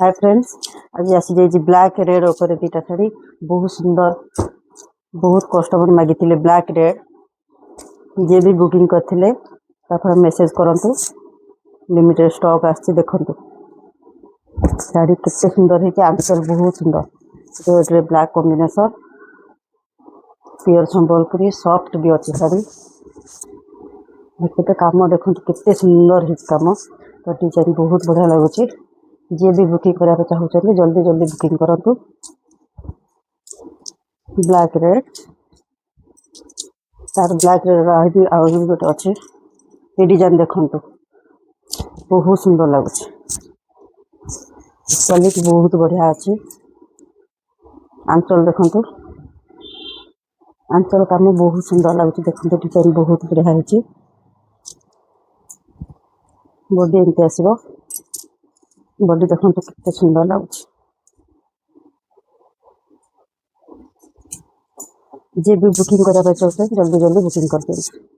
hi friends, आज आसी जाइए ब्लैक रेड ऊपर दीटा शाढ़ी बहुत सुंदर बहुत कस्टमर मागिले ब्लैक रेड जे भी बुकिंग करते मेसेज करंतु लिमिटेड स्टॉक आछि देखंतु शाढ़ी कितने सुंदर है आंचल बहुत सुंदर रेड रे black combination pure Sambalpuri soft भी अच्छी शाढ़ी देखते काम देखो कितने सुंदर है काम तो डिजाइन बहुत बढ़िया लगुच जी भी बुकिंग करने चाहते जल्दी जल्दी बुकिंग करूँ ब्लैक रेड तार ब्लैक रेड भी गोटे अच्छे ये डिजाइन देखु बहुत सुंदर लगुच क्वालिटी बहुत बढ़िया अच्छी आंचल देखु आंचल काम बहुत सुंदर लगुच देखते डिजाइन बहुत बढ़िया है बॉडी एमती आसो बॉडी देखो कितने सुंदर लगुच जी भी बुकिंग करने चाहते जल्दी जल्दी बुकिंग कर